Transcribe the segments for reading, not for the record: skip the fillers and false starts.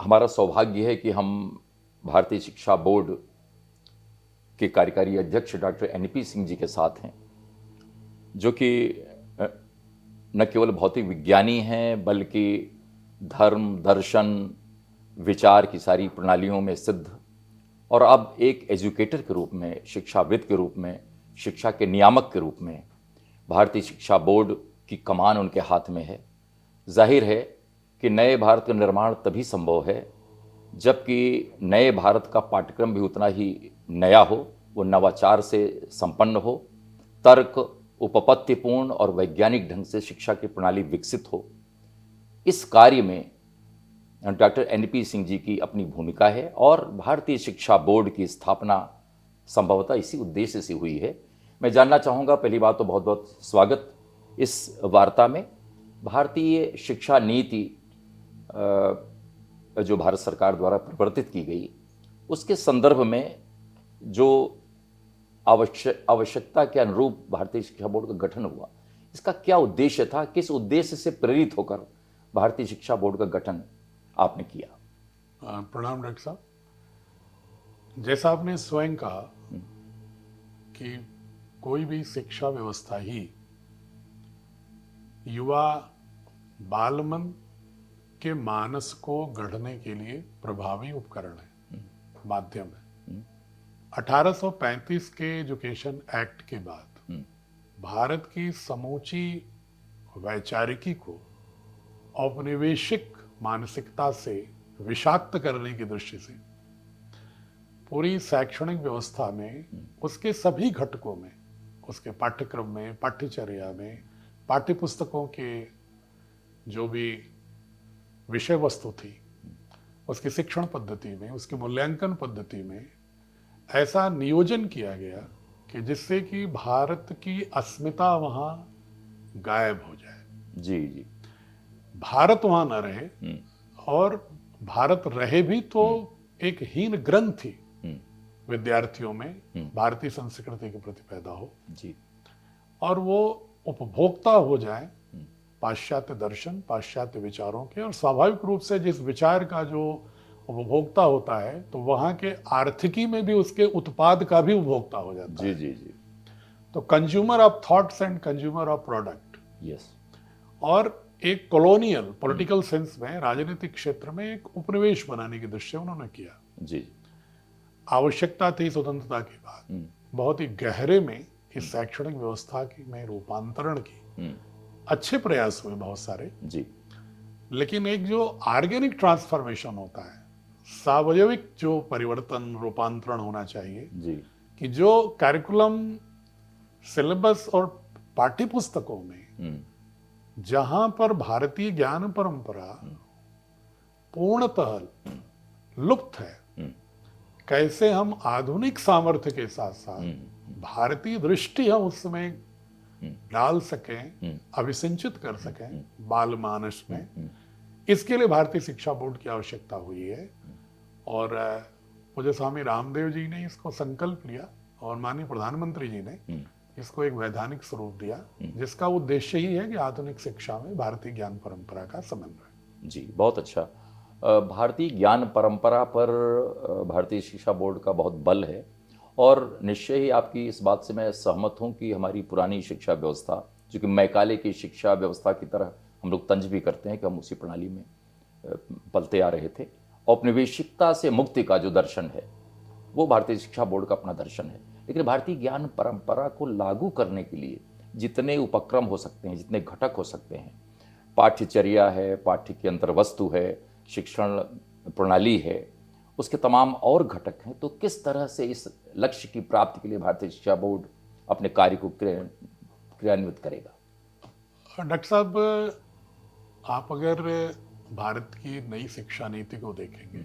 हमारा सौभाग्य है कि हम भारतीय शिक्षा बोर्ड के कार्यकारी अध्यक्ष डॉक्टर एनपी सिंह जी के साथ हैं, जो कि न केवल भौतिक विज्ञानी हैं बल्कि धर्म, दर्शन, विचार की सारी प्रणालियों में सिद्ध, और अब एक एजुकेटर के रूप में, शिक्षाविद के रूप में, शिक्षा के नियामक के रूप में भारतीय शिक्षा बोर्ड की कमान उनके हाथ में है। जाहिर है कि नए भारत का निर्माण तभी संभव है जबकि नए भारत का पाठ्यक्रम भी उतना ही नया हो, वो नवाचार से संपन्न हो, तर्क, उपपत्तिपूर्ण और वैज्ञानिक ढंग से शिक्षा की प्रणाली विकसित हो। इस कार्य में डॉक्टर एनपी सिंह जी की अपनी भूमिका है और भारतीय शिक्षा बोर्ड की स्थापना संभवतः इसी उद्देश्य से हुई है। मैं जानना चाहूँगा, पहली बात तो बहुत बहुत स्वागत इस वार्ता में। भारतीय शिक्षा नीति जो भारत सरकार द्वारा प्रवर्तित की गई, उसके संदर्भ में जो आवश्यकता के अनुरूप भारतीय शिक्षा बोर्ड का गठन हुआ, इसका क्या उद्देश्य था? किस उद्देश्य से प्रेरित होकर भारतीय शिक्षा बोर्ड का गठन आपने किया? प्रणाम डॉक्टर साहब। जैसा आपने स्वयं कहा कि कोई भी शिक्षा व्यवस्था ही युवा बालमन के मानस को गढ़ने के लिए प्रभावी उपकरण है, माध्यम है। 1835 के एजुकेशन एक्ट के बाद भारत की समूची वैचारिकी को औपनिवेशिक मानसिकता से विषाक्त करने की दृष्टि से पूरी शैक्षणिक व्यवस्था में, उसके सभी घटकों में, उसके पाठ्यक्रम में, पाठ्यचर्या में, पाठ्यपुस्तकों के जो भी विषय वस्तु थी, उसकी शिक्षण पद्धति में, उसकी मूल्यांकन पद्धति में ऐसा नियोजन किया गया कि जिससे कि भारत की अस्मिता वहाँ गायब हो जाए। जी जी। भारत वहाँ न रहे, और भारत रहे भी तो एक हीन ग्रंथि विद्यार्थियों में भारतीय संस्कृति के प्रति पैदा हो जी, और वो उपभोक्ता हो जाए पाश्चात्य दर्शन, पाश्चात्य विचारों के। और स्वाभाविक रूप से जिस विचार का जो उपभोक्ता होता है, तो वहाँ के आर्थिकी में भी उसके उत्पाद का भी उपभोक्ता हो जाता जी है। जी जी। तो consumer of thoughts and consumer of product. Yes. और एक कॉलोनियल पॉलिटिकल सेंस में, राजनीतिक क्षेत्र में एक उपनिवेश बनाने की दृष्टि उन्होंने किया। जी। आवश्यकता थी स्वतंत्रता के बाद बहुत ही गहरे में इस शैक्षणिक व्यवस्था की में रूपांतरण की। अच्छे प्रयास हुए बहुत सारे जी। लेकिन एक जो ऑर्गेनिक ट्रांसफॉर्मेशन होता है, स्वाभाविक जो परिवर्तन, रूपांतरण होना चाहिए जी। कि जो करिकुलम, सिलेबस और पाठ्यपुस्तकों में जहां पर भारतीय ज्ञान परंपरा पूर्णतः लुप्त है, कैसे हम आधुनिक सामर्थ्य के साथ साथ भारतीय दृष्टि हम उसमें डाल सकें, अभिसिंचित कर सकें बाल मानस में, इसके लिए भारतीय शिक्षा बोर्ड की आवश्यकता हुई है। और मुझे स्वामी रामदेव जी ने इसको संकल्प लिया और माननीय प्रधानमंत्री जी ने इसको एक वैधानिक स्वरूप दिया, जिसका उद्देश्य ही है कि आधुनिक शिक्षा में भारतीय ज्ञान परंपरा का समन्वय। जी, बहुत अच्छा। भारतीय ज्ञान परंपरा पर भारतीय शिक्षा बोर्ड का बहुत बल है, और निश्चय ही आपकी इस बात से मैं सहमत हूँ कि हमारी पुरानी शिक्षा व्यवस्था, जो कि मैकाले की शिक्षा व्यवस्था की तरह हम लोग तंज भी करते हैं कि हम उसी प्रणाली में पलते आ रहे थे। औपनिवेशिकता से मुक्ति का जो दर्शन है, वो भारतीय शिक्षा बोर्ड का अपना दर्शन है। लेकिन भारतीय ज्ञान परंपरा को लागू करने के लिए जितने उपक्रम हो सकते हैं, जितने घटक हो सकते हैं, पाठ्यचर्या है, पाठ्य की अंतर्वस्तु है, शिक्षण प्रणाली है, उसके तमाम और घटक हैं, तो किस तरह से इस लक्ष्य की प्राप्ति के लिए भारतीय शिक्षा बोर्ड अपने कार्य को क्रियान्वित करेगा? डॉक्टर साहब, आप अगर भारत की नई शिक्षा नीति को देखेंगे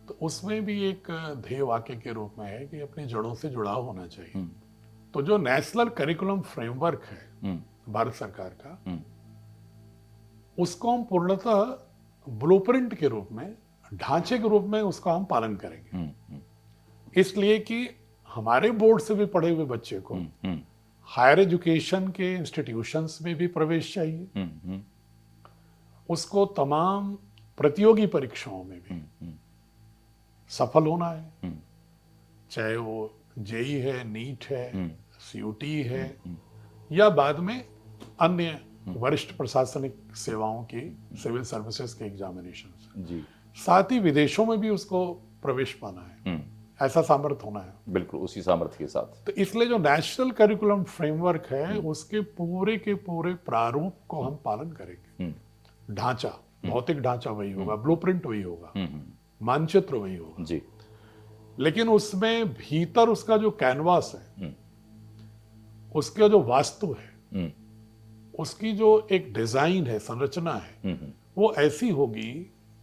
तो उसमें भी एक ध्येय वाक्य के रूप में है कि अपनी जड़ों से जुड़ाव होना चाहिए। तो जो नेशनल करिकुलम फ्रेमवर्क है भारत सरकार का, उसको हम पूर्णतः ब्लूप्रिंट के रूप में, ढांचे के रूप में उसका हम पालन करेंगे। इसलिए कि हमारे बोर्ड से भी पढ़े हुए बच्चे को हायर एजुकेशन के इंस्टीट्यूशंस में भी प्रवेश चाहिए, उसको तमाम प्रतियोगी परीक्षाओं में भी सफल होना है, चाहे वो जेई है, नीट है, सीयूटी है, या बाद में अन्य वरिष्ठ प्रशासनिक सेवाओं की सिविल सर्विसेज के एग्जामिनेशन जी, साथ ही विदेशों में भी उसको प्रवेश पाना है, ऐसा सामर्थ्य होना है। बिल्कुल उसी सामर्थ्य के साथ। तो इसलिए जो नेशनल करिकुलम फ्रेमवर्क है उसके पूरे के पूरे प्रारूप को हम पालन करेंगे। ढांचा, भौतिक ढांचा वही होगा, ब्लूप्रिंट वही होगा, मानचित्र वही होगा जी, लेकिन उसमें भीतर उसका जो कैनवास है, उसका जो वास्तु है, उसकी जो एक डिजाइन है, संरचना है, वो ऐसी होगी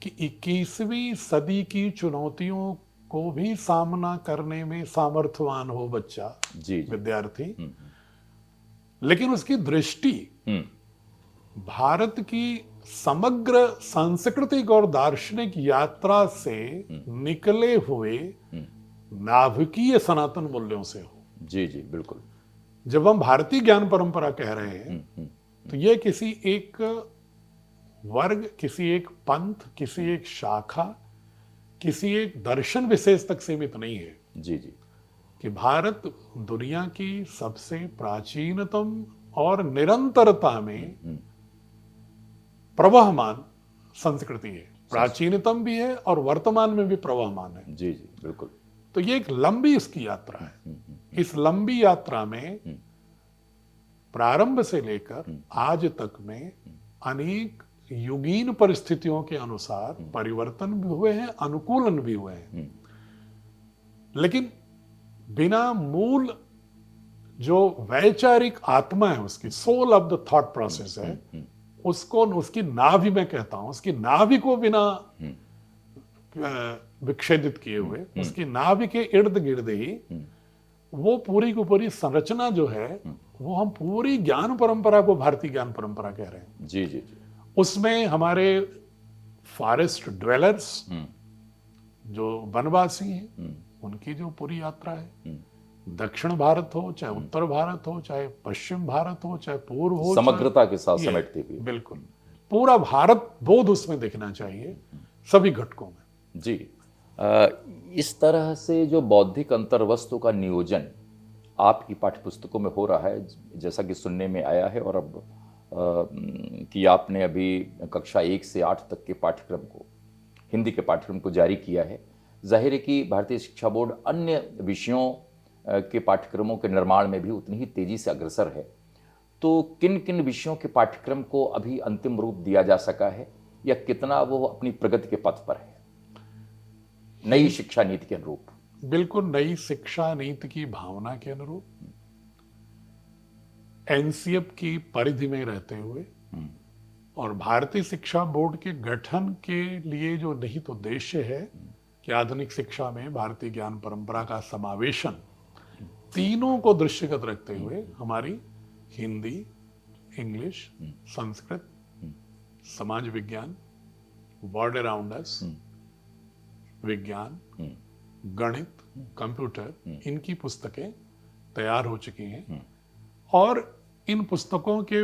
कि 21वीं सदी की चुनौतियों को भी सामना करने में सामर्थ्यवान हो बच्चा, जी, विद्यार्थी, लेकिन उसकी दृष्टि भारत की समग्र सांस्कृतिक और दार्शनिक यात्रा से निकले हुए नाभिकीय सनातन मूल्यों से हो। जी, जी, बिल्कुल। जब हम भारतीय ज्ञान परंपरा कह रहे हैं तो ये किसी एक वर्ग, किसी एक पंथ, किसी एक शाखा, किसी एक दर्शन विशेष तक सीमित नहीं है। जी, जी, कि भारत दुनिया की सबसे प्राचीनतम और निरंतरता में प्रवहमान संस्कृति है, प्राचीनतम भी है और वर्तमान में भी प्रवहमान है। जी, जी, बिल्कुल। तो ये एक लंबी इसकी यात्रा है। इस लंबी यात्रा में प्रारंभ से लेकर आज तक में अनेक युगीन परिस्थितियों के अनुसार परिवर्तन भी हुए हैं, अनुकूलन भी हुए हैं, लेकिन बिना मूल जो वैचारिक आत्मा है, उसकी soul of the thought process है, उसको, उसकी नाभि मैं कहता हूं, उसकी नाभि को बिना विच्छेदित किए हुए, उसकी नाभि के इर्द गिर्द ही वो पूरी की पूरी संरचना जो है, वो हम पूरी ज्ञान परंपरा को भारतीय ज्ञान परंपरा कह रहे हैं। जी, जी, जी, उसमें हमारे फॉरेस्ट ड्वेलर्स, जो वनवासी हैं, उनकी जो पूरी यात्रा है, दक्षिण भारत हो, चाहे उत्तर भारत हो, चाहे पश्चिम भारत हो, चाहे पूर्व हो, समग्रता के साथ समेटती हुई। बिल्कुल पूरा भारत बोध उसमें दिखना चाहिए, सभी घटकों में। जी, इस तरह से जो बौद्धिक अंतर्वस्तु का नियोजन आपकी पाठ्यपुस्तकों में हो रहा है, जैसा कि सुनने में आया है, और अब कि आपने अभी कक्षा 1 से 8 तक के पाठ्यक्रम को, हिंदी के पाठ्यक्रम को जारी किया है। जाहिर है कि भारतीय शिक्षा बोर्ड अन्य विषयों के पाठ्यक्रमों के निर्माण में भी उतनी ही तेजी से अग्रसर है। तो किन किन विषयों के पाठ्यक्रम को अभी अंतिम रूप दिया जा सका है, या कितना वो अपनी प्रगति के पथ पर है नई शिक्षा नीति के अनुरूप? बिल्कुल नई शिक्षा नीति की भावना के अनुरूप, एनसीएफ की परिधि में रहते हुए और भारतीय शिक्षा बोर्ड के गठन के लिए जो निहित उद्देश्य है कि आधुनिक शिक्षा में भारतीय ज्ञान परंपरा का समावेशन, तीनों को दृष्टिगत रखते हुए हमारी हिंदी, इंग्लिश, संस्कृत, समाज विज्ञान, वर्ल्ड अराउंड अस, विज्ञान, गणित, कंप्यूटर, इनकी पुस्तकें तैयार हो चुकी हैं और इन पुस्तकों के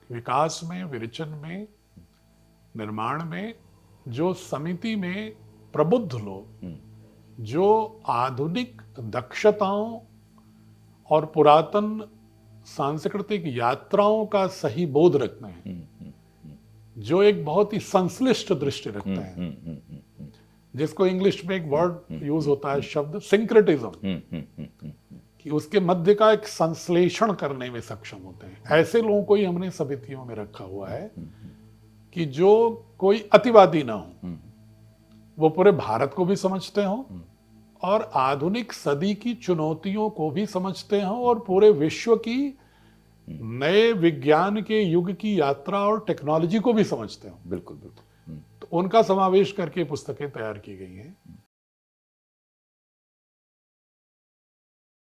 विकास में, विरचन में, निर्माण में जो समिति में प्रबुद्ध लोग, जो आधुनिक दक्षताओं और पुरातन सांस्कृतिक यात्राओं का सही बोध रखते हैं, जो एक बहुत ही संश्लिष्ट दृष्टि रखते हैं, जिसको इंग्लिश में एक वर्ड यूज होता है, शब्द सिंक्रेटिज्म, कि उसके मध्य का एक संश्लेषण करने में सक्षम होते हैं। ऐसे लोगों को ही हमने समितियों में रखा हुआ है कि जो कोई अतिवादी ना हो, वो पूरे भारत को भी समझते हो और आधुनिक सदी की चुनौतियों को भी समझते हो और पूरे विश्व की नए विज्ञान के युग की यात्रा और टेक्नोलॉजी को भी समझते हो। बिल्कुल बिल्कुल। तो उनका समावेश करके पुस्तकें तैयार की गई हैं।